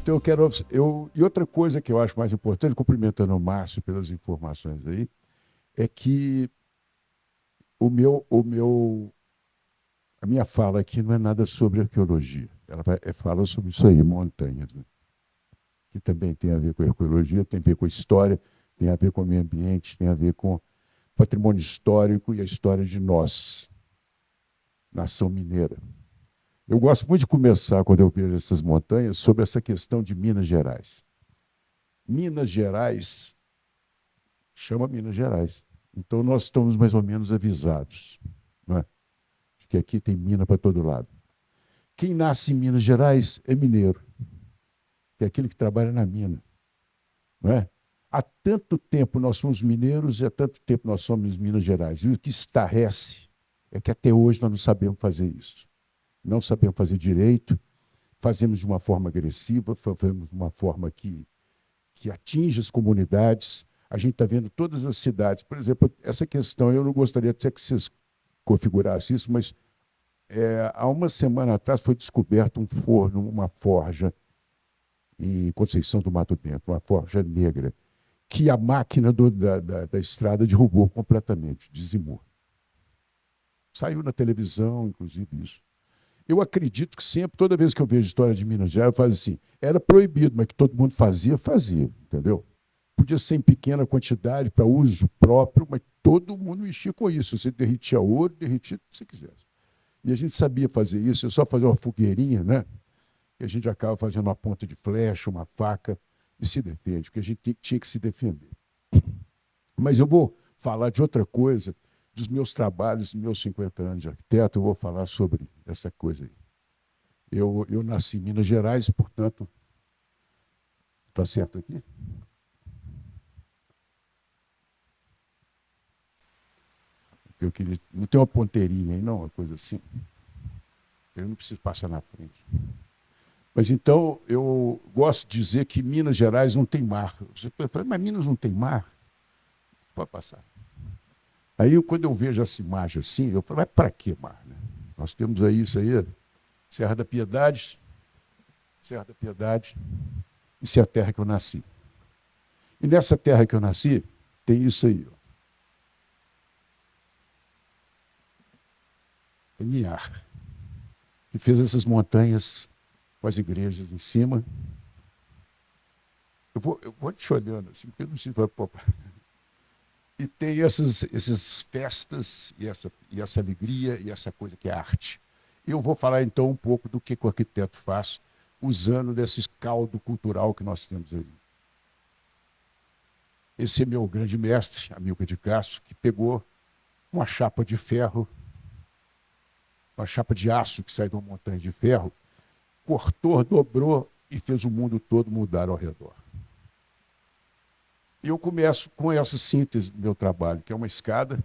Então eu quero. E outra coisa que eu acho mais importante, cumprimentando o Márcio pelas informações aí, é que a minha fala aqui não é nada sobre arqueologia. Fala sobre isso aí, montanhas, né? Que também tem a ver com a arqueologia, tem a ver com a história, tem a ver com o meio ambiente, tem a ver com patrimônio histórico e a história de nós, nação mineira. Eu gosto muito de começar, quando eu vejo essas montanhas, sobre essa questão de Minas Gerais. Minas Gerais chama Minas Gerais. Então nós estamos mais ou menos avisados, não é? De que aqui tem mina para todo lado. Quem nasce em Minas Gerais é mineiro, que é aquele que trabalha na mina, não é? Há tanto tempo nós somos mineiros e há tanto tempo nós somos Minas Gerais. E o que estarrece é que até hoje nós não sabemos fazer isso. Não sabemos fazer direito, fazemos de uma forma agressiva, fazemos de uma forma que atinge as comunidades. A gente está vendo todas as cidades. Por exemplo, essa questão, eu não gostaria até que vocês configurassem isso, mas há uma semana atrás foi descoberto um forno, uma forja em Conceição do Mato Dentro, uma forja negra, que a máquina da estrada derrubou completamente, dizimou. Saiu na televisão, inclusive, isso. Eu acredito que sempre, toda vez que eu vejo história de Minas Gerais, eu faço assim, era proibido, mas que todo mundo fazia, entendeu? Podia ser em pequena quantidade, para uso próprio, mas todo mundo mexia com isso. Você derretia ouro, derretia o que você quisesse. E a gente sabia fazer isso, eu só fazia uma fogueirinha, né? E a gente acaba fazendo uma ponta de flecha, uma faca, e se defende, porque a gente tinha que se defender. Mas eu vou falar de outra coisa, dos meus trabalhos, dos meus 50 anos de arquiteto, eu vou falar sobre essa coisa aí. Eu nasci em Minas Gerais, portanto, está certo aqui? Eu queria, não tem uma ponteirinha aí, não, uma coisa assim. Eu não preciso passar na frente. Mas então, eu gosto de dizer que Minas Gerais não tem mar. Você fala, mas Minas não tem mar? Pode passar. Aí, quando eu vejo essa imagem assim, eu falo, mas para que mar? Né? Nós temos aí isso aí, Serra da Piedade, isso é a terra que eu nasci. E nessa terra que eu nasci, tem isso aí. Ó. Tem Inhar, que fez essas montanhas com as igrejas em cima. Eu vou te olhando assim, porque eu não sei. E tem essas festas e essa alegria e essa coisa que é arte. Eu vou falar então um pouco do que o arquiteto faz usando desse caldo cultural que nós temos aí. Esse é meu grande mestre, Amilcar de Castro, que pegou uma chapa de ferro, uma chapa de aço que sai de uma montanha de ferro, cortou, dobrou e fez o mundo todo mudar ao redor. E eu começo com essa síntese do meu trabalho, que é uma escada,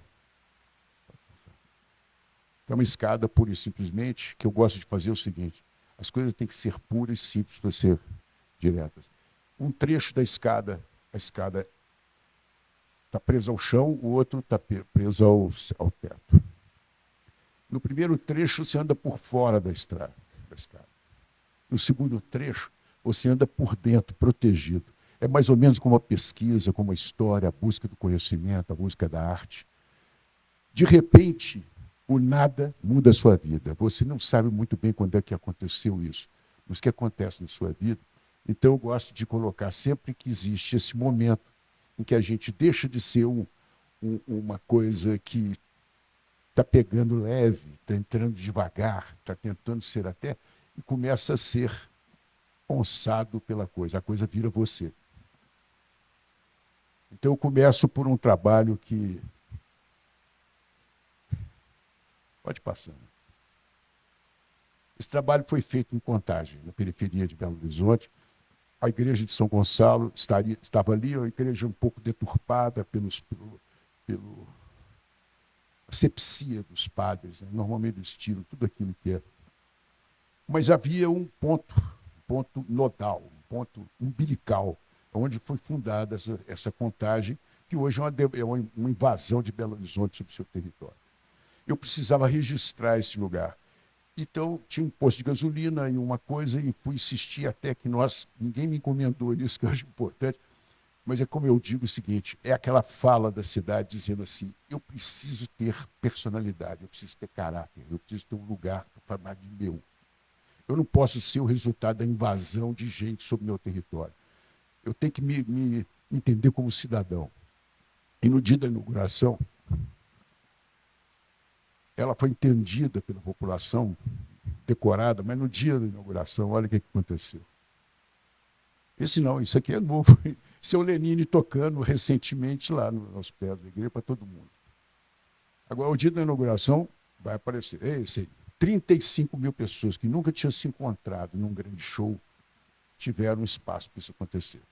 pura e simplesmente, que eu gosto de fazer o seguinte, as coisas têm que ser puras e simples para ser diretas. Um trecho da escada, a escada está presa ao chão, o outro está preso ao teto. No primeiro trecho, você anda por fora da escada. No segundo trecho, você anda por dentro, protegido. É mais ou menos como a pesquisa, como a história, a busca do conhecimento, a busca da arte. De repente, o nada muda a sua vida. Você não sabe muito bem quando é que aconteceu isso, mas o que acontece na sua vida. Então, eu gosto de colocar sempre que existe esse momento em que a gente deixa de ser uma coisa que está pegando leve, está entrando devagar, está tentando ser até, e começa a ser ponsado pela coisa. A coisa vira você. Então, eu começo por um trabalho que... Pode passar. Esse trabalho foi feito em Contagem, na periferia de Belo Horizonte. A igreja de São Gonçalo estava ali, uma igreja um pouco deturpada pela asepsia dos padres. Né? Normalmente eles tiram tudo aquilo que é. Mas havia um ponto nodal, um ponto umbilical, onde foi fundada essa Contagem, que hoje é uma invasão de Belo Horizonte sobre o seu território. Eu precisava registrar esse lugar. Então, tinha um posto de gasolina e uma coisa, e fui insistir até que ninguém me encomendou isso, que eu acho importante, mas é como eu digo o seguinte, é aquela fala da cidade dizendo assim, eu preciso ter personalidade, eu preciso ter caráter, eu preciso ter um lugar para falar de meu. Eu não posso ser o resultado da invasão de gente sobre meu território. Eu tenho que me entender como cidadão. E no dia da inauguração, ela foi entendida pela população, decorada, mas no dia da inauguração, olha o que aconteceu. Esse não, isso aqui é novo. Seu Lenine tocando recentemente lá nos pés da igreja para todo mundo. Agora, o dia da inauguração vai aparecer. É esse aí. 35 mil pessoas que nunca tinham se encontrado num grande show tiveram espaço para isso acontecer.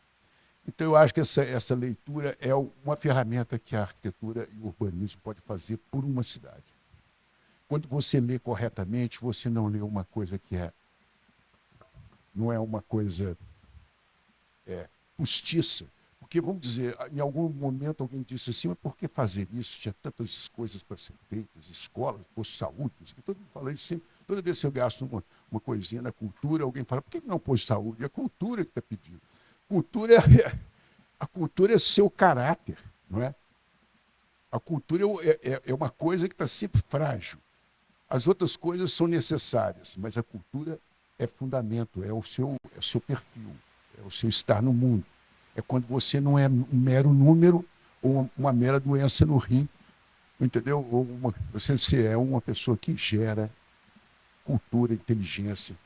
Então, eu acho que essa leitura é uma ferramenta que a arquitetura e o urbanismo pode fazer por uma cidade. Quando você lê corretamente, você não lê uma coisa não é uma coisa postiça. Porque, vamos dizer, em algum momento alguém disse assim, mas por que fazer isso? Tinha tantas coisas para ser feitas, escolas, posto de saúde, todo mundo fala isso sempre. Toda vez que eu gasto uma coisinha na cultura, alguém fala, por que não posto de saúde? É a cultura que está pedindo. Cultura a cultura é seu caráter, não é? A cultura é uma coisa que está sempre frágil. As outras coisas são necessárias, mas a cultura é fundamento, é o seu perfil, é o seu estar no mundo. É quando você não é um mero número ou uma mera doença no rim, entendeu? Você é uma pessoa que gera cultura, inteligência.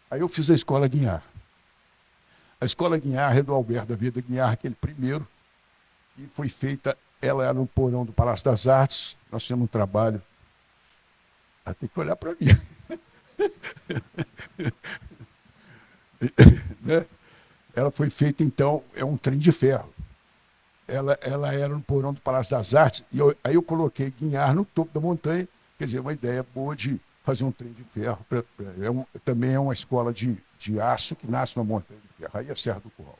Aí eu fiz a Escola Guinhar. A Escola Guinhar é do Alberto da Vida Guinhar, aquele primeiro, e foi feita, ela era no porão do Palácio das Artes, nós fizemos um trabalho, tem que olhar para mim, né? Ela foi feita, então, é um trem de ferro. Ela era no porão do Palácio das Artes, e aí eu coloquei Guinhar no topo da montanha, quer dizer, uma ideia boa de fazer um trem de ferro. Também é uma escola de aço que nasce numa montanha de ferro. Aí é a Serra do Curral.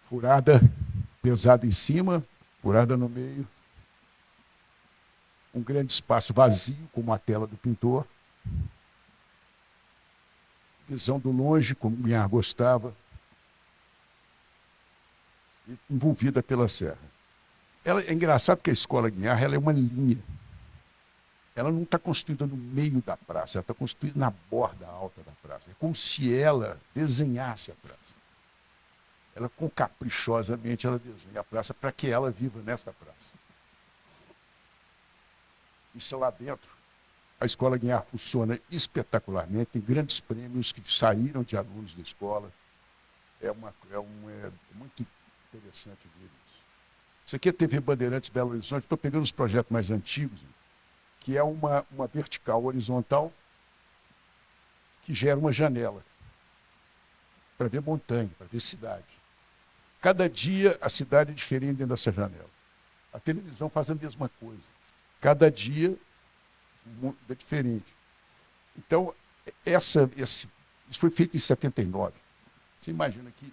Furada pesada em cima, furada no meio, um grande espaço vazio, como a tela do pintor, visão do longe, como o Guiar gostava, envolvida pela serra. É engraçado que a escola Guiar ela é uma linha. Ela não está construída no meio da praça, ela está construída na borda alta da praça. É como se ela desenhasse a praça. Ela, caprichosamente, ela desenha a praça para que ela viva nesta praça. Isso é lá dentro. A Escola Guiar funciona espetacularmente, tem grandes prêmios que saíram de alunos da escola. É muito interessante ver isso. Isso aqui é a TV Bandeirantes Belo Horizonte. Estou pegando os projetos mais antigos, que é uma vertical horizontal que gera uma janela para ver montanha, para ver cidade. Cada dia a cidade é diferente dentro dessa janela. A televisão faz a mesma coisa. Cada dia é diferente. Então, isso foi feito em 79. Você imagina que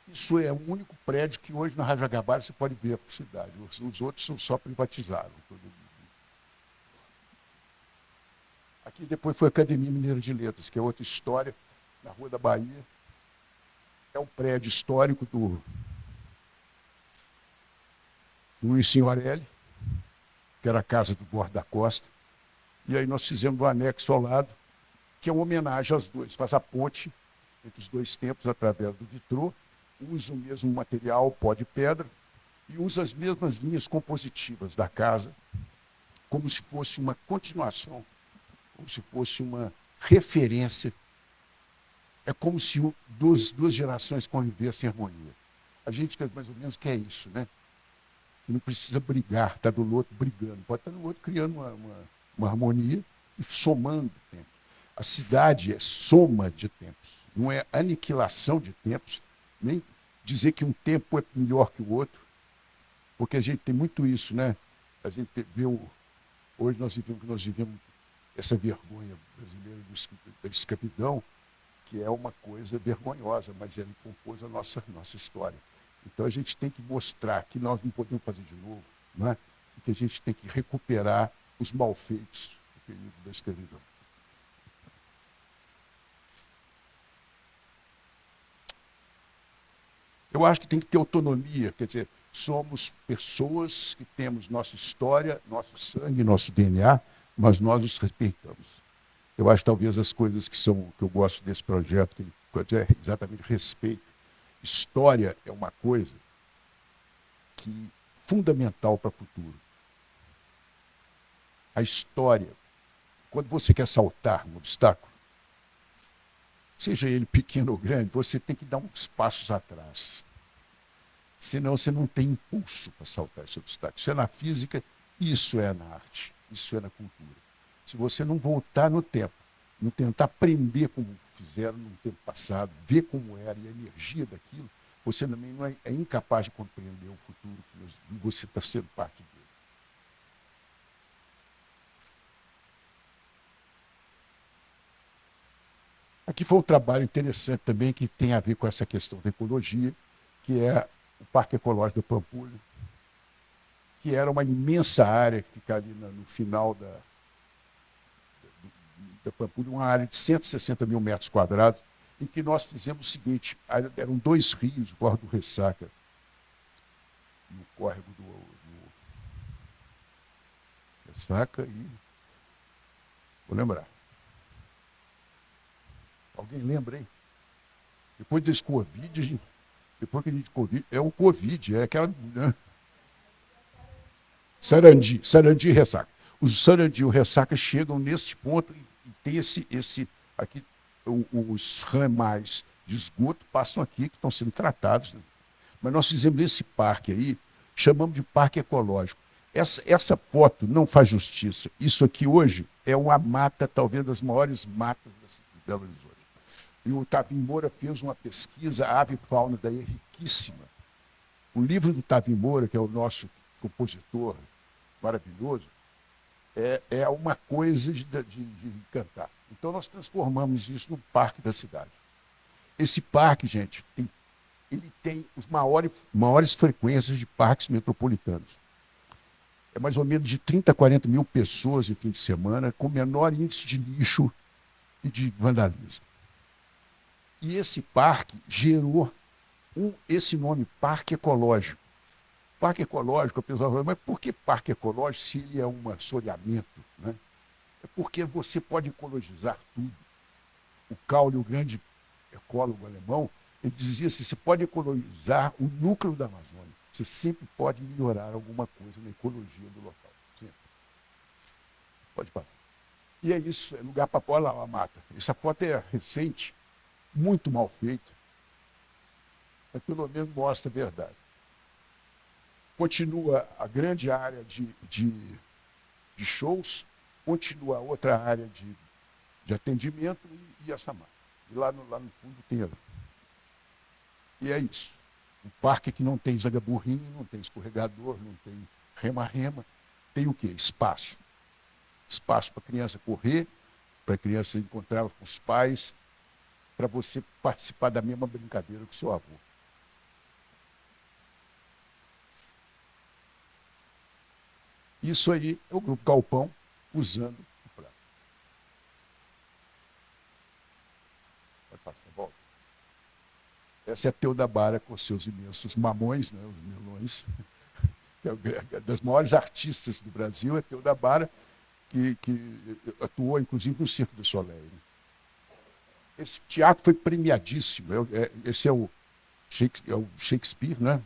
isso é o único prédio que hoje na Rajagabara você pode ver a cidade. Os outros são só privatizados. Aqui depois foi a Academia Mineira de Letras, que é outra história, na Rua da Bahia. É um prédio histórico do Luiz Signorelli, que era a casa do Borda da Costa. E aí nós fizemos um anexo ao lado, que é uma homenagem aos dois. Faz a ponte entre os dois tempos através do vitrô, usa o mesmo material, pó de pedra, e usa as mesmas linhas compositivas da casa, como se fosse uma continuação, como se fosse uma referência. É como se duas gerações convivessem em harmonia. A gente mais ou menos quer isso, né? Que não precisa brigar, está do outro brigando, pode estar do outro criando uma harmonia e somando tempos. A cidade é soma de tempos, não é aniquilação de tempos, nem dizer que um tempo é melhor que o outro, porque a gente tem muito isso, né? A gente vê hoje nós vivemos essa vergonha brasileira da escravidão, que é uma coisa vergonhosa, mas ele compôs a nossa história. Então a gente tem que mostrar que nós não podemos fazer de novo, né? E que a gente tem que recuperar os malfeitos do período da escravidão. Eu acho que tem que ter autonomia, quer dizer, somos pessoas que temos nossa história, nosso sangue, nosso DNA, mas nós os respeitamos. Eu acho que talvez as coisas que eu gosto desse projeto, que é exatamente respeito. História é uma coisa que fundamental para o futuro. A história, quando você quer saltar um obstáculo, seja ele pequeno ou grande, você tem que dar uns passos atrás. Senão você não tem impulso para saltar esse obstáculo. Isso é na física, isso é na arte, isso é na cultura. Se você não voltar no tempo, não tentar aprender como fizeram no tempo passado, ver como era e a energia daquilo, você também não é incapaz de compreender o futuro que você está sendo parte dele. Aqui foi um trabalho interessante também que tem a ver com essa questão da ecologia, que é o Parque Ecológico da Pampulha, que era uma imensa área que fica ali no final da Pampulha, uma área de 160 mil metros quadrados, em que nós fizemos o seguinte, eram dois rios, o Córrego do Ressaca e o Córrego do Ressaca e... Vou lembrar. Alguém lembra, hein? Depois desse Covid, depois que a gente Covid, é o Covid, é aquela... Né? Sarandi e Ressaca. Os Sarandi e o Ressaca chegam nesse ponto e tem aqui, os ramais de esgoto passam aqui, que estão sendo tratados. Né? Mas nós fizemos esse parque aí, chamamos de parque ecológico. Essa foto não faz justiça. Isso aqui hoje é uma mata, talvez das maiores matas da cidade de Belo Horizonte. E o Tavim Moura fez uma pesquisa, a ave fauna daí é riquíssima. O livro do Tavim Moura, que é o nosso compositor maravilhoso, é uma coisa de encantar. Então nós transformamos isso no parque da cidade. Esse parque, gente, ele tem as maiores frequências de parques metropolitanos. É mais ou menos de 30 a 40 mil pessoas em fim de semana, com menor índice de lixo e de vandalismo. E esse parque gerou esse nome, Parque Ecológico. Parque ecológico, a pessoa fala, mas por que parque ecológico se ele é um assoreamento? Né? É porque você pode ecologizar tudo. O Caule, o grande ecólogo alemão, ele dizia assim, você pode ecologizar o núcleo da Amazônia. Você sempre pode melhorar alguma coisa na ecologia do local. Sempre. Pode passar. E é isso, é lugar para pôr lá a mata. Essa foto é recente, muito mal feita, mas pelo menos mostra a verdade. Continua a grande área de shows, continua a outra área de atendimento e essa mata. E lá no fundo tem... E é isso. Um parque que não tem zagaburrinho, não tem escorregador, não tem rema-rema. Tem o quê? Espaço. Espaço para a criança correr, para a criança encontrar com os pais, para você participar da mesma brincadeira que o seu avô. Isso aí é o Grupo Galpão usando o prato. Vai passar, volta. Essa é a Teodabara com seus imensos mamões, né, os melões, que é das maiores artistas do Brasil, é Teodabara, que atuou, inclusive, no Circo du Soleil. Né? Esse teatro foi premiadíssimo. Esse é o Shakespeare, né?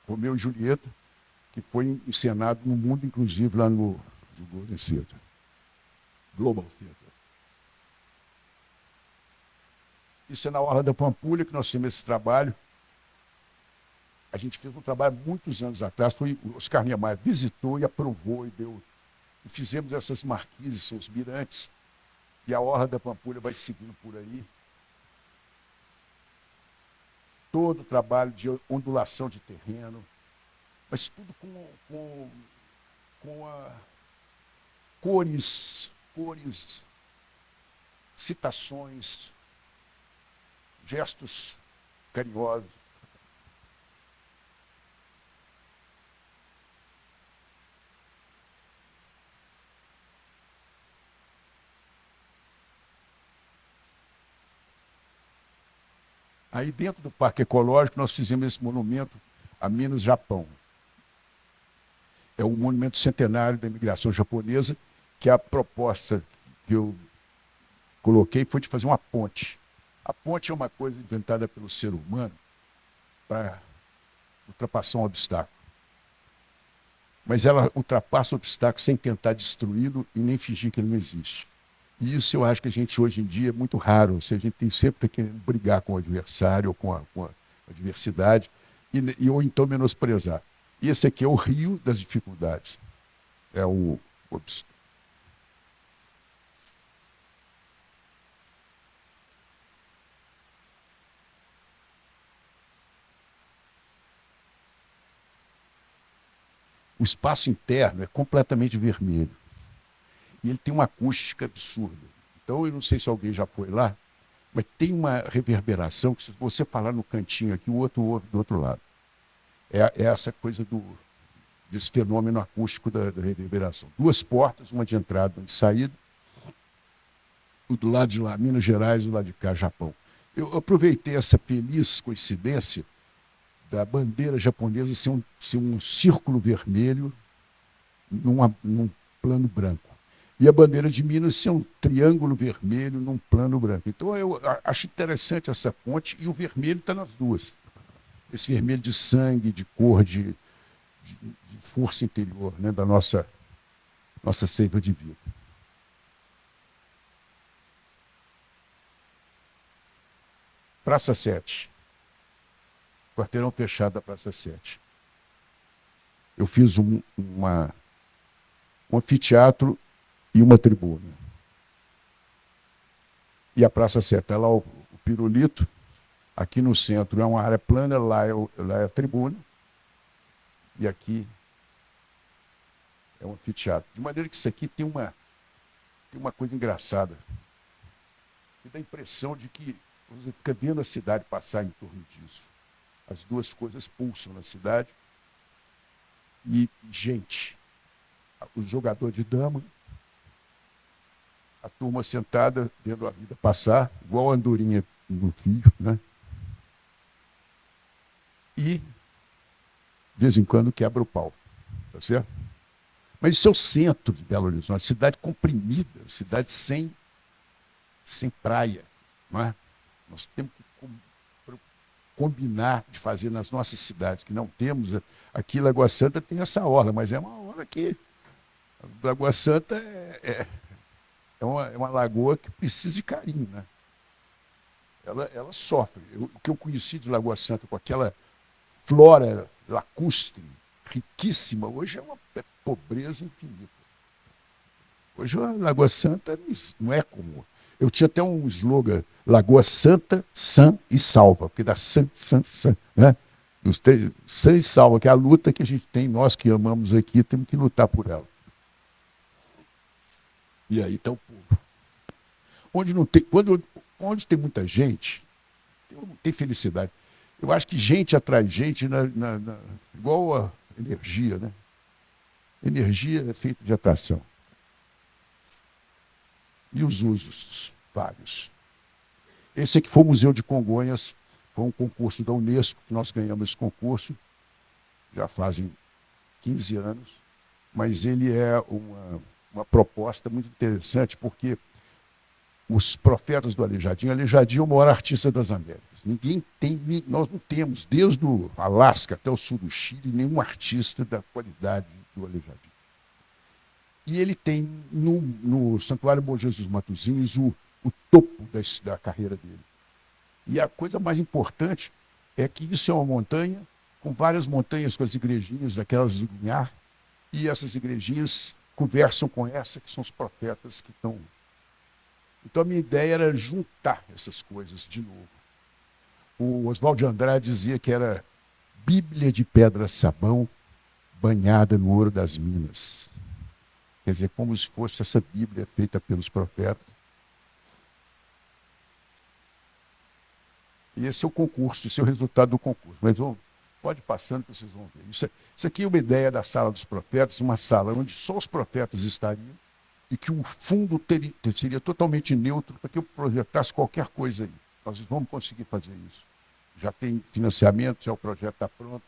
Romeu e Julieta, que foi encenado no mundo, inclusive, lá no Golden Theatre, Global Theatre. Isso é na Orla da Pampulha que nós temos esse trabalho. A gente fez um trabalho muitos anos atrás, foi o Oscar Niemeyer visitou e aprovou e deu. E fizemos essas marquises, seus mirantes, e a Orla da Pampulha vai seguindo por aí. Todo o trabalho de ondulação de terreno, mas tudo com cores, citações, gestos carinhosos. Aí dentro do Parque Ecológico nós fizemos esse monumento a Minas, Japão. É o monumento centenário da imigração japonesa, que a proposta que eu coloquei foi de fazer uma ponte. A ponte é uma coisa inventada pelo ser humano para ultrapassar um obstáculo. Mas ela ultrapassa o obstáculo sem tentar destruí-lo e nem fingir que ele não existe. E isso eu acho que a gente hoje em dia é muito raro. Ou seja, a gente tem sempre que brigar com o adversário ou com a adversidade ou então menosprezar. E esse aqui é o rio das dificuldades. É o obstáculo. O espaço interno é completamente vermelho. E ele tem uma acústica absurda. Então, eu não sei se alguém já foi lá, mas tem uma reverberação que, se você falar no cantinho aqui, o outro ouve do outro lado. É essa coisa desse fenômeno acústico da reverberação. Duas portas, uma de entrada e uma de saída. O do lado de lá, Minas Gerais, e do lado de cá, Japão. Eu aproveitei essa feliz coincidência da bandeira japonesa ser um círculo vermelho num plano branco. E a bandeira de Minas ser um triângulo vermelho num plano branco. Então eu acho interessante essa ponte, e o vermelho está nas duas. Esse vermelho de sangue, de cor, de força interior, né, da nossa seiva de vida. Praça 7. Quarteirão fechado da Praça 7. Eu fiz um anfiteatro e uma tribuna. E a Praça 7 está lá o pirulito. Aqui no centro é uma área plana, lá é a tribuna. E aqui é um anfiteatro. De maneira que isso aqui tem uma coisa engraçada. E dá a impressão de que você fica vendo a cidade passar em torno disso. As duas coisas pulsam na cidade. E gente. O jogador de dama, a turma sentada vendo a vida passar, igual a andorinha no fio, né? E, de vez em quando, quebra o pau, tá certo? Mas isso é o centro de Belo Horizonte, cidade comprimida, cidade sem praia, não é? Nós temos que combinar de fazer nas nossas cidades, que não temos. Aqui em Lagoa Santa tem essa orla, mas é uma orla que... Lagoa Santa é uma lagoa que precisa de carinho, né? Ela sofre. O que eu conheci de Lagoa Santa, com aquela flora lacustre, riquíssima, hoje é uma pobreza infinita. Hoje a Lagoa Santa não é como... Eu tinha até um slogan: Lagoa Santa, sã e salva, porque dá sã, né? Sã e salva, que é a luta que a gente tem, nós que amamos aqui, temos que lutar por ela. E aí está o povo. Onde tem muita gente, tem felicidade. Eu acho que gente atrai gente igual a energia, né? Energia é feita de atração. E os usos vários. Esse aqui foi o Museu de Congonhas, foi um concurso da Unesco, que nós ganhamos esse concurso, já fazem 15 anos, mas ele é uma proposta muito interessante, porque os profetas do Aleijadinho é o maior artista das Américas. Nós não temos, desde o Alasca até o sul do Chile, nenhum artista da qualidade do Aleijadinho. E ele tem no Santuário Bom Jesus Matozinhos o topo da carreira dele. E a coisa mais importante é que isso é uma montanha, com várias montanhas, com as igrejinhas daquelas do Guinhar, e essas igrejinhas conversam com essa, que são os profetas que estão... Então a minha ideia era juntar essas coisas de novo. O Oswald de Andrade dizia que era Bíblia de pedra-sabão banhada no ouro das minas. Quer dizer, como se fosse essa Bíblia feita pelos profetas. E esse é o concurso, esse é o resultado do concurso. Mas pode ir passando que vocês vão ver. Isso aqui é uma ideia da Sala dos Profetas, uma sala onde só os profetas estariam e que o fundo seria totalmente neutro para que eu projetasse qualquer coisa aí. Nós vamos conseguir fazer isso. Já tem financiamento, já o projeto está pronto,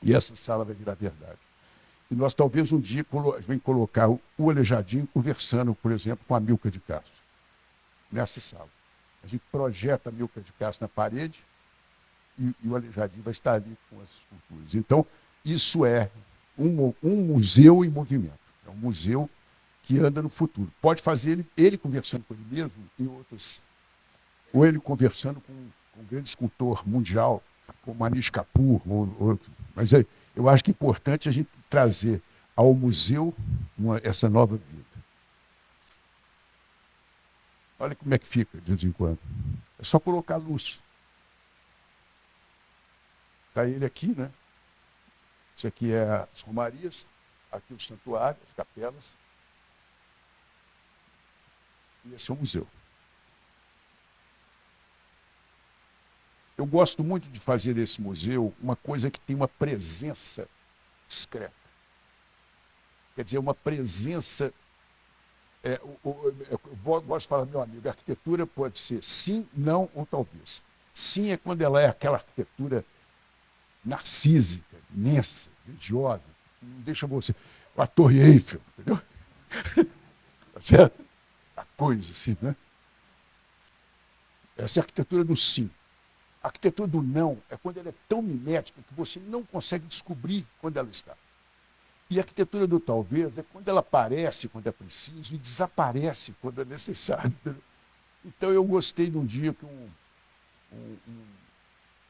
e essa sala vai virar verdade. E nós talvez um dia venhamos colocar o Aleijadinho conversando, por exemplo, com a Amílcar de Castro, nessa sala. A gente projeta a Amílcar de Castro na parede e o Aleijadinho vai estar ali com as esculturas. Então, isso é um museu em movimento. É um museu que anda no futuro. Pode fazer ele conversando com ele mesmo em outras, ou ele conversando com um grande escultor mundial, como Anish Kapoor, ou outro. Mas eu acho que é importante a gente trazer ao museu essa nova vida. Olha como é que fica de vez em quando. É só colocar luz. Está ele aqui, né? Isso aqui é as romarias, aqui o santuário, as capelas. E esse é o museu. Eu gosto muito de fazer desse museu uma coisa que tem uma presença discreta. Quer dizer, uma presença... eu gosto de falar, meu amigo, a arquitetura pode ser sim, não ou talvez. Sim é quando ela é aquela arquitetura narcísica, imensa, religiosa, não deixa você... A Torre Eiffel, entendeu? Tá certo? A coisa assim, né? Essa é a arquitetura do sim. A arquitetura do não é quando ela é tão mimética que você não consegue descobrir quando ela está. E a arquitetura do talvez é quando ela aparece quando é preciso e desaparece quando é necessário. Entendeu? Então eu gostei de um dia que um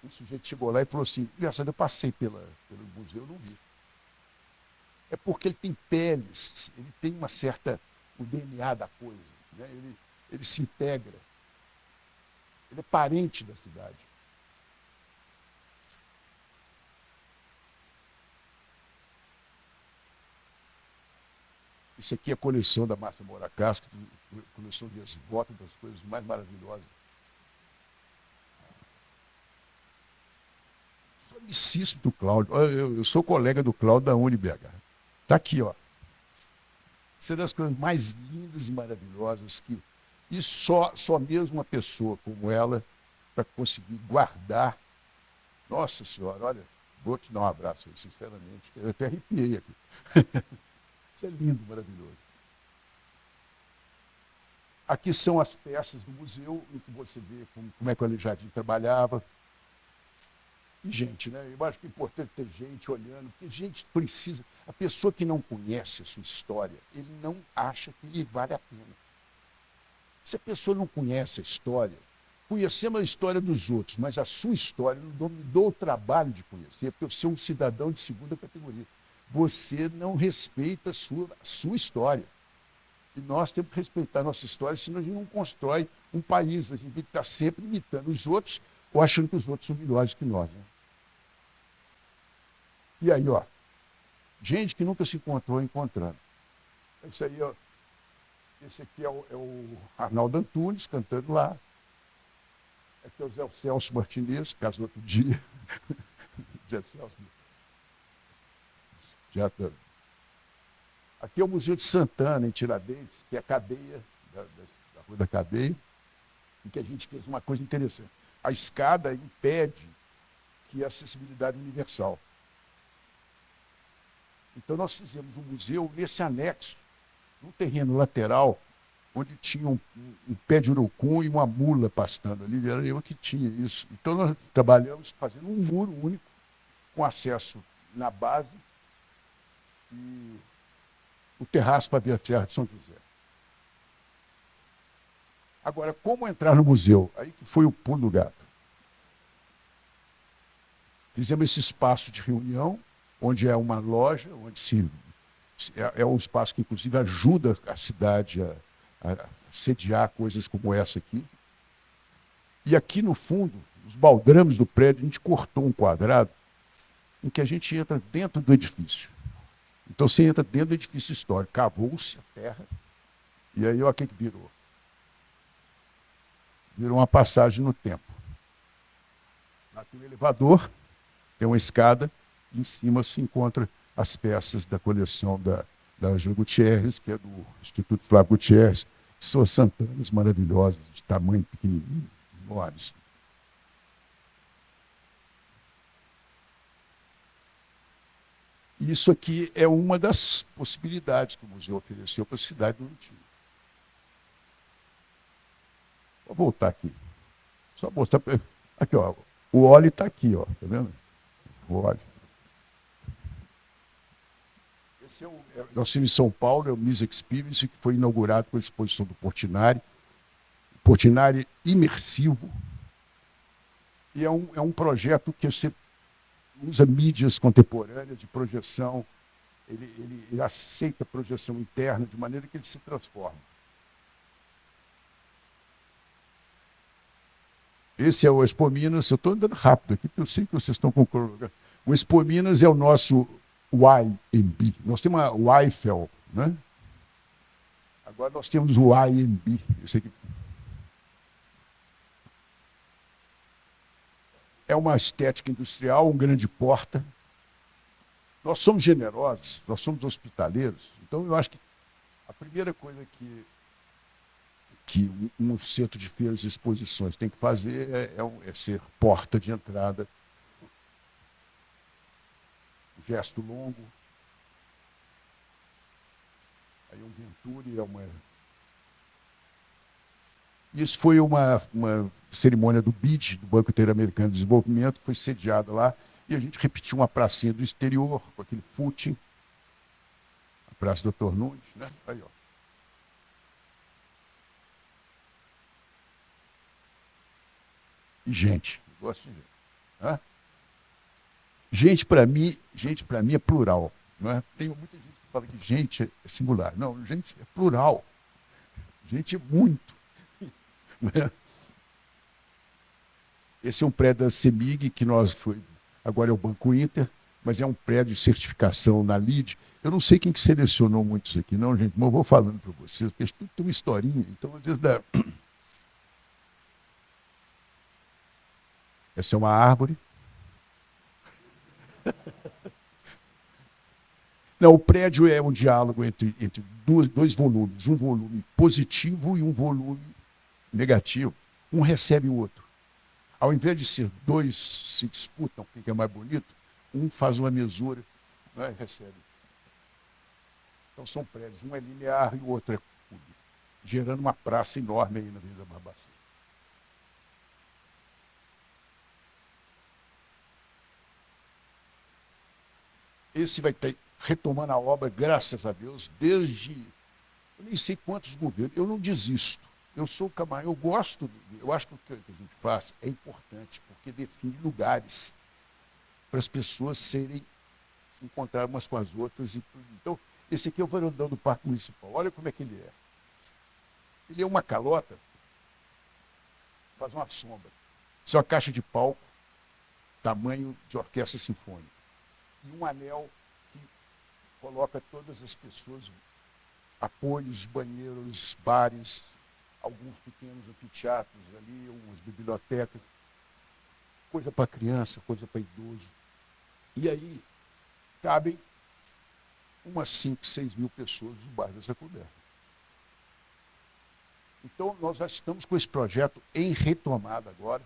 sujeito chegou lá e falou assim, engraçado, eu passei pelo museu, eu não vi. É porque ele tem peles, ele tem uma certa, o DNA da coisa, né? Ele se integra, ele é parente da cidade. Isso aqui é a coleção da Márcia Moura Castro, coleção de esvoto das coisas mais maravilhosas. Sou amicíssimo do Cláudio. Eu sou colega do Cláudio da UniBH. Está aqui, ó. Isso é das coisas mais lindas e maravilhosas que... E só mesmo uma pessoa como ela para conseguir guardar. Nossa Senhora, olha, vou te dar um abraço aí, sinceramente. Eu até arrepiei aqui. Isso é lindo, maravilhoso. Aqui são as peças do museu, em que você vê como é que o Aleijadinho trabalhava. E gente, né? Eu acho que é importante ter gente olhando, porque gente precisa... A pessoa que não conhece a sua história, ele não acha que lhe vale a pena. Se a pessoa não conhece a história, conhecemos a história dos outros, mas a sua história não me dou o trabalho de conhecer, porque eu sou um cidadão de segunda categoria. Você não respeita a sua história. E nós temos que respeitar a nossa história, senão a gente não constrói um país. A gente está sempre imitando os outros ou achando que os outros são melhores que nós. Né? E aí, ó, gente que nunca se encontrou encontrando. Isso aí, ó, esse aqui é o Arnaldo Antunes cantando lá. Aqui é o Zé Celso Martinez, casou outro dia. Zé Celso. Aqui é o Museu de Santana, em Tiradentes, que é a cadeia, da Rua da Cadeia, em que a gente fez uma coisa interessante. A escada impede que a acessibilidade universal. Então nós fizemos um museu nesse anexo, num terreno lateral, onde tinha um pé de urucum e uma mula pastando ali, era eu que tinha isso. Então nós trabalhamos fazendo um muro único, com acesso na base, e o terraço para ver a Serra de São José. Agora, como entrar no museu? Aí que foi o pulo do gato. Fizemos esse espaço de reunião, onde é uma loja, onde é um espaço que, inclusive, ajuda a cidade a sediar coisas como essa aqui. E aqui, no fundo, os baldrames do prédio, a gente cortou um quadrado em que a gente entra dentro do edifício. Então, você entra dentro do edifício histórico, cavou-se a terra, e aí, olha o que virou. Virou uma passagem no tempo. Lá tem um elevador, tem uma escada, e em cima se encontra as peças da coleção da Ângela Gutierrez, que é do Instituto Flávio Gutierrez, que são as Santanas maravilhosas, de tamanho pequenininho, enormes. Isso aqui é uma das possibilidades que o museu ofereceu para a cidade do Antigo. Vou voltar aqui. Só mostrar. Aqui, ó. O óleo está aqui, ó. Tá vendo? O óleo. Esse nós temos em São Paulo, é o Miss Experience, que foi inaugurado com a exposição do Portinari. Portinari imersivo. E é um projeto que você usa mídias contemporâneas de projeção. Ele aceita a projeção interna de maneira que ele se transforma. Esse é o Expo Minas. Eu estou andando rápido aqui, porque eu sei que vocês estão com o cronograma. O Expo Minas é o nosso YMB. Nós temos o Eiffel, né? Agora nós temos o IMB. Esse aqui. É uma estética industrial, um grande porta. Nós somos generosos, nós somos hospitaleiros. Então, eu acho que a primeira coisa que um centro de feiras e exposições tem que fazer é ser porta de entrada. Gesto longo. Aí um Venturi é uma... Isso foi uma cerimônia do BID, do Banco Interamericano de Desenvolvimento, que foi sediada lá, e a gente repetiu uma pracinha do exterior, com aquele footing, a Praça Doutor Nunes, né? Aí, ó. E gente, eu gosto de gente. Hã? Gente, para mim, é plural. Não é? Tem muita gente que fala que gente é singular. Não, gente é plural. Gente é muito. Né? Esse é um prédio da CEMIG, que agora é o Banco Inter, mas é um prédio de certificação na LEED. Eu não sei quem que selecionou muito isso aqui, não, gente, mas eu vou falando para vocês, porque tudo tem uma historinha. Então, às vezes, essa é uma árvore. Não, o prédio é um diálogo entre dois volumes, um volume positivo e um volume negativo. Um recebe o outro. Ao invés de ser dois se disputam quem é mais bonito, um faz uma mesura, né, e recebe. Então são prédios, um é linear e o outro é cúbico, gerando uma praça enorme aí na Avenida Barbacena. Esse vai estar retomando a obra, graças a Deus, desde eu nem sei quantos governos. Eu não desisto. Eu sou camarada, eu gosto, eu acho que o que a gente faz é importante, porque define lugares para as pessoas serem encontrar umas com as outras. Então, esse aqui é o varandão do Parque Municipal. Olha como é que ele é. Ele é uma calota, faz uma sombra. Isso é uma caixa de palco, tamanho de orquestra sinfônica. E um anel que coloca todas as pessoas, apoios, banheiros, bares, alguns pequenos anfiteatros ali, umas bibliotecas, coisa para criança, coisa para idoso. E aí cabem umas 5, 6 mil pessoas no bairro dessa coberta. Então, nós já estamos com esse projeto em retomada agora,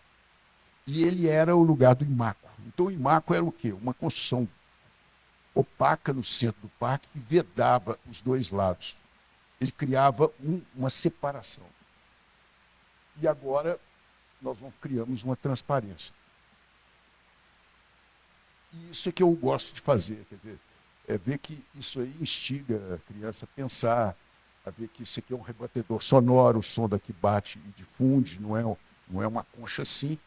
e ele era o lugar do Imaco. Então, o Imaco era o quê? Uma construção opaca no centro do parque que vedava os dois lados. Ele criava uma separação. E agora nós criamos uma transparência. E isso é que eu gosto de fazer, quer dizer, é ver que isso aí instiga a criança a pensar, a ver que isso aqui é um rebatedor sonoro, o som daqui bate e difunde, não é uma concha assim,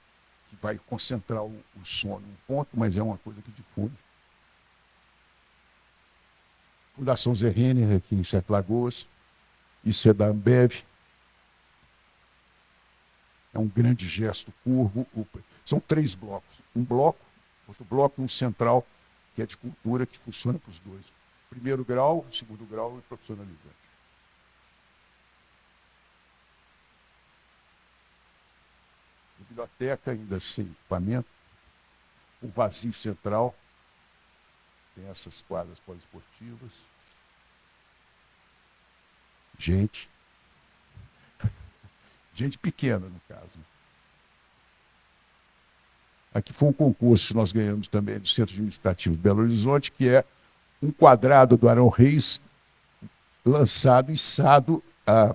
que vai concentrar o som num ponto, mas é uma coisa que difunde. Fundação Zé Renner, aqui em Sete Lagoas, isso é da Ambev. É um grande gesto curvo. São 3 blocos. Um bloco, outro bloco e um central, que é de cultura, que funciona para os dois. Primeiro grau, segundo grau e profissionalizante. Biblioteca, ainda sem equipamento. o vazio central, tem essas quadras poliesportivas. Gente pequena, no caso. Aqui foi um concurso que nós ganhamos também do Centro Administrativo de Belo Horizonte, que é um quadrado do Arão Reis lançado, içado a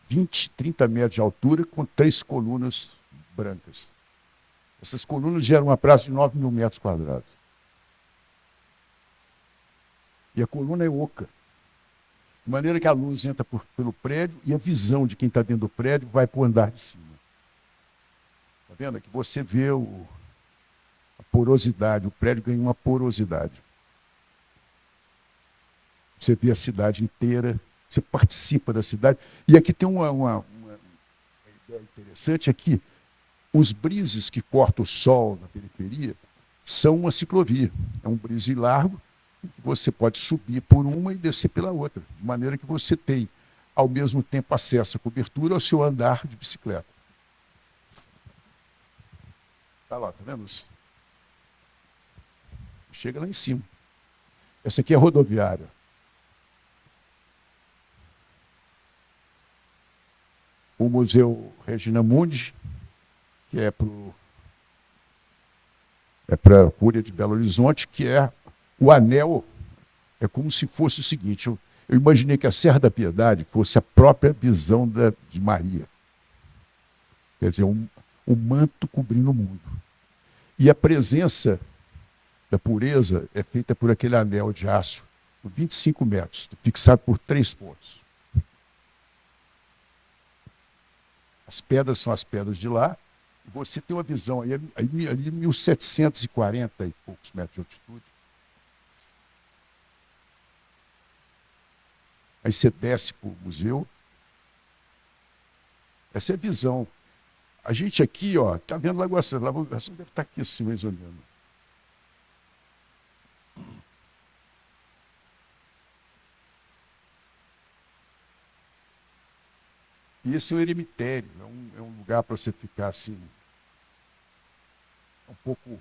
20, 30 metros de altura, com 3 colunas brancas. Essas colunas geram uma praça de 9 mil metros quadrados. E a coluna é oca, de maneira que a luz entra pelo prédio e a visão de quem está dentro do prédio vai para o andar de cima. Está vendo? Aqui você vê a porosidade, o prédio ganha uma porosidade. Você vê a cidade inteira, você participa da cidade. E aqui tem uma ideia interessante, é que os brises que cortam o sol na periferia são uma ciclovia. É um brise largo, que você pode subir por uma e descer pela outra, de maneira que você tem, ao mesmo tempo, acesso à cobertura ao seu andar de bicicleta. Está lá, tá vendo isso? Chega lá em cima. Essa aqui é a rodoviária. O Museu Regina Mundi, que é para a Cúria de Belo Horizonte, que é o anel. É como se fosse o seguinte, eu imaginei que a Serra da Piedade fosse a própria visão de Maria. Quer dizer, um manto cobrindo o mundo. E a presença da pureza é feita por aquele anel de aço, de 25 metros, fixado por 3 pontos. As pedras são as pedras de lá, e você tem uma visão, ali 1740 e poucos metros de altitude. Aí você desce para o museu. Essa é a visão. A gente aqui, ó, está vendo Lagoa Santa. Lagoa Santa deve estar aqui assim, mais ou menos. E esse é um eremitério, é um lugar para você ficar assim, um pouco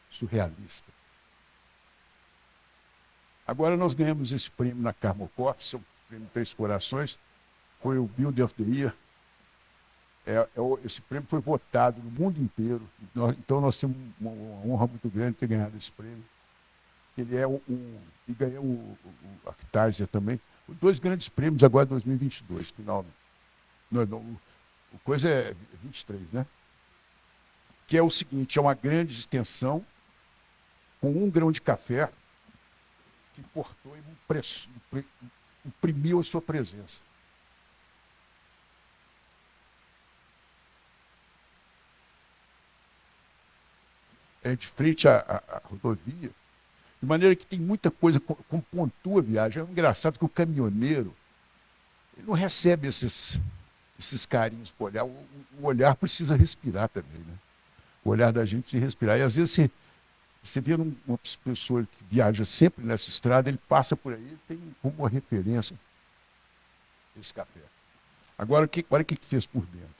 surrealista. Agora nós ganhamos esse prêmio na Carmocoff, seu prêmio Três Corações, foi o Builder of the Year. Esse prêmio foi votado no mundo inteiro, então nós temos uma honra muito grande de ter ganhado esse prêmio. Ele é e ganhou o Actasia também, 2 grandes prêmios agora em 2022, finalmente. O coisa é 23, né? Que é o seguinte, é uma grande extensão com 1 grão de café que cortou e imprimiu a sua presença. É de frente à rodovia, de maneira que tem muita coisa como pontua a viagem. É engraçado que o caminhoneiro ele não recebe esses carinhos por olhar. O olhar precisa respirar também, né? O olhar da gente precisa respirar. E às vezes você vê uma pessoa que viaja sempre nessa estrada, ele passa por aí, ele tem como uma referência esse café. Agora, olha o que fez por dentro.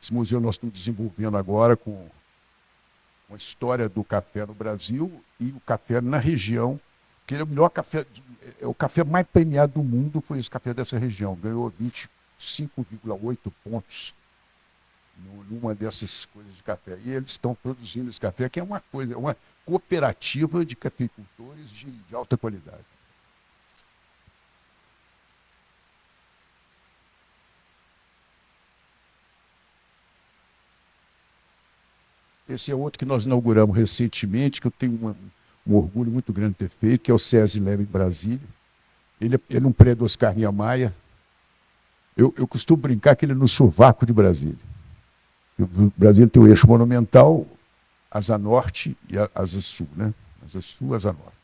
Esse museu nós estamos desenvolvendo agora com a história do café no Brasil e o café na região, que é o melhor café, o café mais premiado do mundo foi esse café dessa região, ganhou 25,8 pontos numa dessas coisas de café. E eles estão produzindo esse café, que é uma cooperativa de cafeicultores de alta qualidade. Esse é outro que nós inauguramos recentemente, que eu tenho um orgulho muito grande de ter feito, que é o SESI Leve em Brasília. Ele é num prédio do Oscar Niemeyer. Eu costumo brincar que ele é no sovaco de Brasília. O Brasília tem o eixo monumental, Asa Norte e Asa Sul, né? Asa Sul, Asa Norte.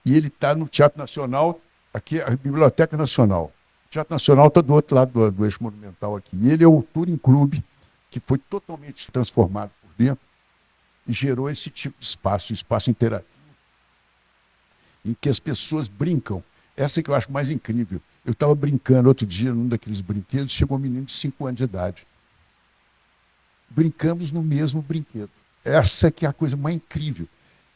E ele está no Teatro Nacional, aqui é a Biblioteca Nacional. O Teatro Nacional está do outro lado do eixo monumental aqui. E ele é o Touring Club, que foi totalmente transformado por dentro e gerou esse tipo de espaço interativo. em que as pessoas brincam. Essa é que eu acho mais incrível. Eu estava brincando outro dia num daqueles brinquedos, chegou um menino de 5 anos de idade. Brincamos no mesmo brinquedo. Essa que é a coisa mais incrível.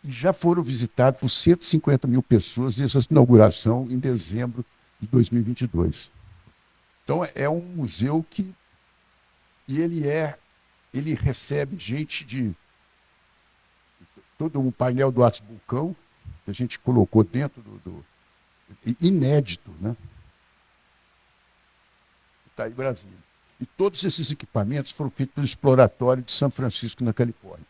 E já foram visitados por 150 mil pessoas essa inauguração em dezembro de 2022. Então é um museu que e ele recebe gente de todo um painel do Atos Vulcão que a gente colocou dentro do inédito, né? Está aí Brasília. E todos esses equipamentos foram feitos pelo Exploratório de São Francisco, na Califórnia.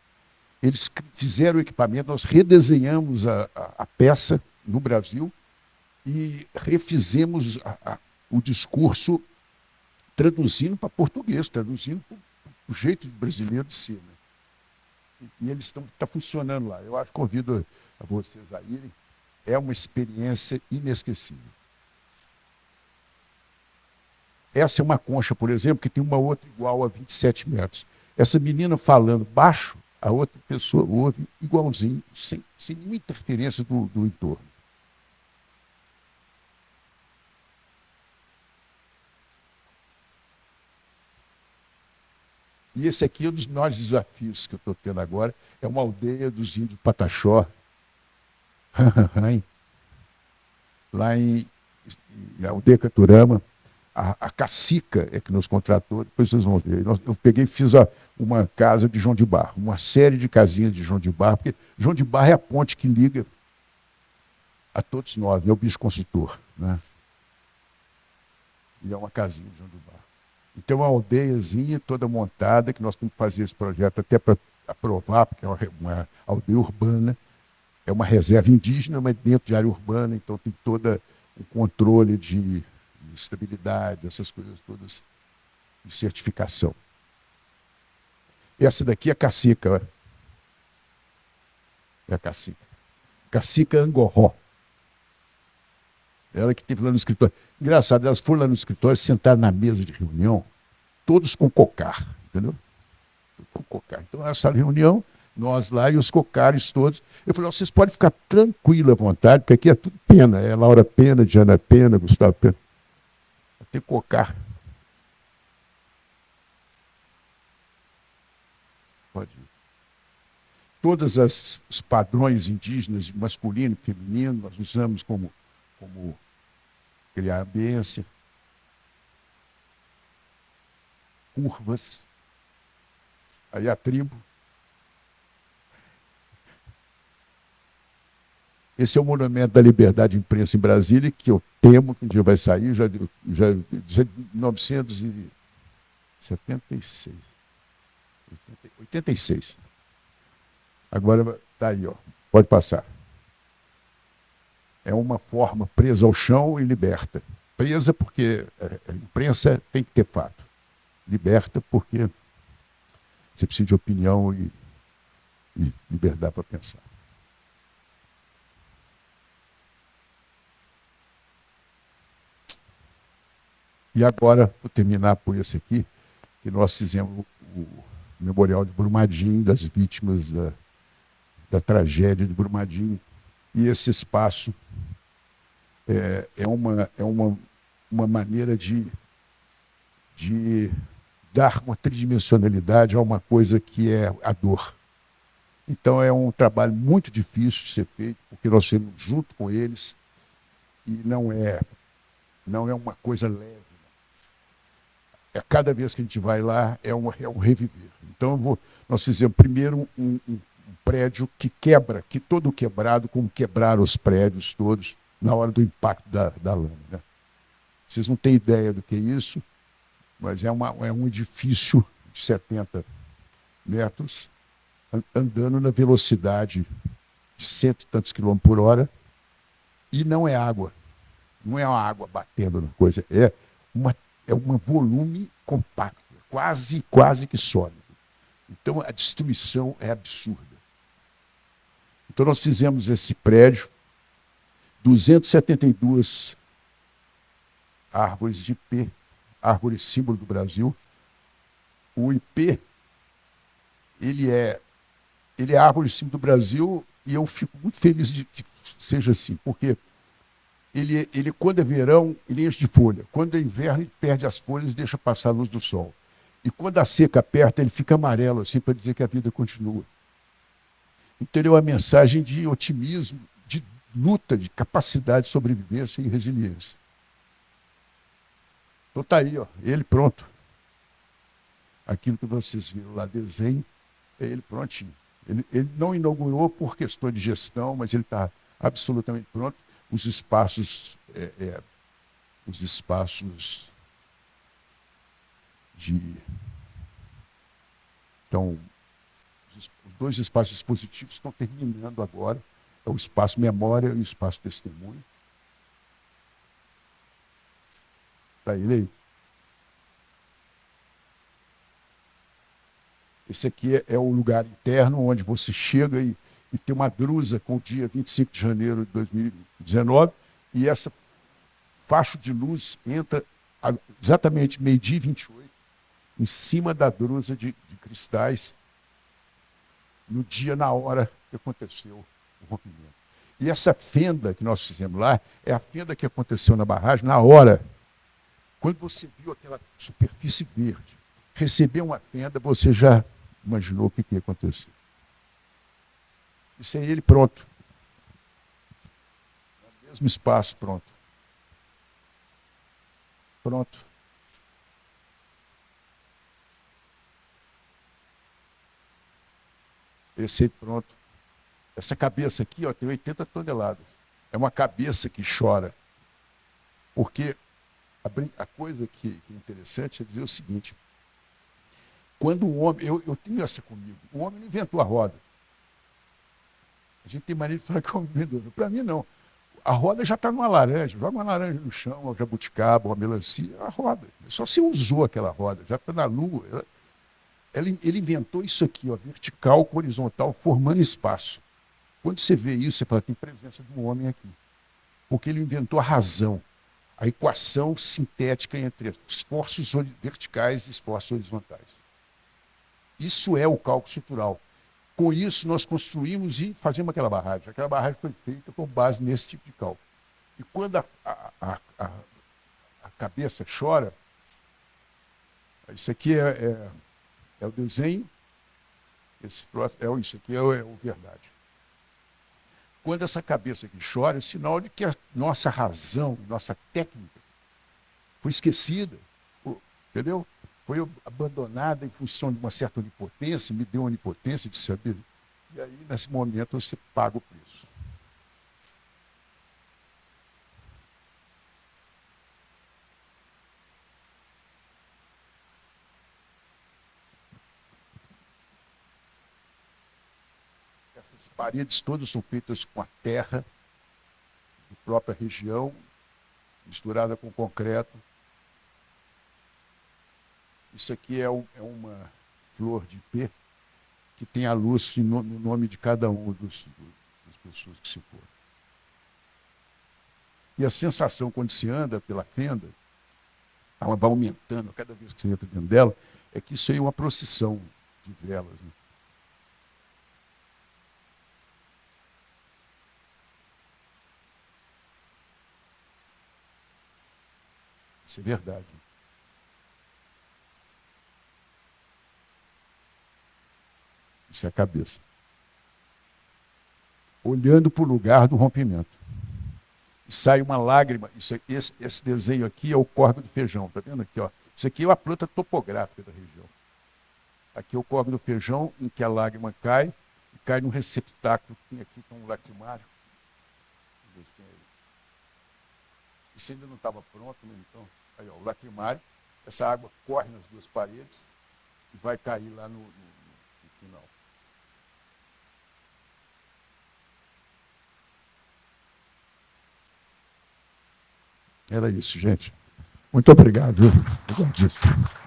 Eles fizeram o equipamento, nós redesenhamos a peça no Brasil e refizemos o discurso traduzindo para português, traduzindo para o jeito brasileiro de ser. Né? E eles está funcionando lá. Eu acho que convido a vocês a irem. É uma experiência inesquecível. Essa é uma concha, por exemplo, que tem uma outra igual a 27 metros. Essa menina falando baixo, a outra pessoa ouve igualzinho, sem nenhuma interferência do entorno. E esse aqui é um dos maiores desafios que eu estou tendo agora. É uma aldeia dos índios Pataxó, lá em aldeia Caturama. A Cacica é que nos contratou, depois vocês vão ver. Eu peguei e fiz uma casa de João de Barro, uma série de casinhas de João de Barro, porque João de Barro é a ponte que liga a todos nós, é o bicho consultor. Né? E é uma casinha de João de Barro. Então, uma aldeiazinha toda montada, que nós temos que fazer esse projeto até para aprovar, porque é uma aldeia urbana, é uma reserva indígena, mas dentro de área urbana, então tem todo o controle de estabilidade, essas coisas todas de certificação. Essa daqui é a Cacica, olha. É a Cacica. Cacica Angoró. Ela que esteve lá no escritório. Engraçado, elas foram lá no escritório, sentaram na mesa de reunião, todos com cocar, entendeu? Com cocar. Então, essa reunião, nós lá e os cocares todos. Eu falei, vocês podem ficar tranquilos à vontade, porque aqui é tudo Pena. É Laura Pena, Diana Pena, Gustavo Pena. Tem cocar. Pode ir. Todos os padrões indígenas, masculino e feminino, nós usamos como criar ambiência, curvas, aí a tribo. Esse é o Monumento da Liberdade de Imprensa em Brasília, que eu temo que um dia vai sair, já 1976. 86. Agora está aí, ó. Pode passar. É uma forma presa ao chão e liberta. Presa porque a imprensa tem que ter fato. Liberta porque você precisa de opinião e liberdade para pensar. E agora, vou terminar por esse aqui, que nós fizemos o Memorial de Brumadinho, das vítimas da tragédia de Brumadinho. E esse espaço é uma maneira de dar uma tridimensionalidade a uma coisa que é a dor. Então é um trabalho muito difícil de ser feito, porque nós estamos junto com eles e não é uma coisa leve. Cada vez que a gente vai lá é um reviver. Então nós fizemos primeiro um prédio que quebra, que todo quebrado, como quebraram os prédios todos na hora do impacto da lâmina. Vocês não têm ideia do que é isso, mas é um edifício de 70 metros, andando na velocidade de 100 e tantos quilômetros por hora, e não é água. Não é uma água batendo na coisa, é um volume compacto, quase que sólido. Então a destruição é absurda. Então nós fizemos esse prédio, 272 árvores de ipê, árvore símbolo do Brasil. O ipê, ele é a árvore símbolo do Brasil, e eu fico muito feliz de seja assim, porque ele quando é verão, ele enche de folha. Quando é inverno, ele perde as folhas e deixa passar a luz do sol. E quando a seca aperta, ele fica amarelo, assim, para dizer que a vida continua. Então, ele é uma mensagem de otimismo, de luta, de capacidade de sobrevivência e resiliência. Então, está aí, ó, ele pronto. Aquilo que vocês viram lá, desenho, é ele prontinho. Ele não inaugurou por questão de gestão, mas ele está absolutamente pronto. Os espaços, os espaços de... Então, os dois espaços expositivos estão terminando agora. É o espaço memória e o espaço testemunho. Está ele aí. Esse aqui é o lugar interno onde você chega e tem uma drusa com o dia 25 de janeiro de 2019 e essa faixa de luz entra exatamente meio-dia e 28 em cima da drusa de cristais no dia, na hora que aconteceu o rompimento. E essa fenda que nós fizemos lá é a fenda que aconteceu na barragem na hora. Quando você viu aquela superfície verde, receber uma fenda, você já imaginou o que ia acontecer. Isso é ele pronto. No mesmo espaço, pronto. Pronto. Esse aí pronto. Essa cabeça aqui, ó, tem 80 toneladas. É uma cabeça que chora. Porque a coisa que é interessante é dizer o seguinte: quando o homem, eu tenho essa comigo, o homem não inventou a roda. A gente tem mania de falar que o homem inventou. Para mim, não. A roda já está numa laranja, joga uma laranja no chão, uma jabuticaba, uma melancia, a roda. Só se usou aquela roda, já está na lua. Ele inventou isso aqui, ó, vertical com horizontal, formando espaço. Quando você vê isso, você fala, tem presença de um homem aqui. Porque ele inventou a razão, a equação sintética entre esforços verticais e esforços horizontais. Isso é o cálculo estrutural. Com isso, nós construímos e fazemos aquela barragem. Aquela barragem foi feita com base nesse tipo de cálculo. E quando a cabeça chora, isso aqui é o desenho, isso aqui é o verdade. Quando essa cabeça aqui chora, é sinal de que a nossa razão, nossa técnica foi esquecida, entendeu? Foi abandonada em função de uma certa onipotência, me deu onipotência de saber. E aí, nesse momento, você paga o preço. Essas paredes todas são feitas com a terra da própria região, misturada com concreto. Isso aqui é uma flor de ipê que tem a luz no nome de cada um das pessoas que se foram. E a sensação, quando se anda pela fenda, ela vai aumentando cada vez que você entra dentro dela, é que isso aí é uma procissão de velas, né? Isso é verdade. Isso é a cabeça. Olhando para o lugar do rompimento. E sai uma lágrima. Esse desenho aqui é o córrego do feijão, está vendo aqui? Ó? Isso aqui é uma planta topográfica da região. Aqui é o córrego do feijão, em que a lágrima cai, e cai num receptáculo que tem aqui, com um lacrimário. Vamos ver se tem aí. Isso ainda não estava pronto, né? Então, aí, ó, o lacrimário. Essa água corre nas duas paredes e vai cair lá no final. Era isso, gente. Muito obrigado. Obrigado.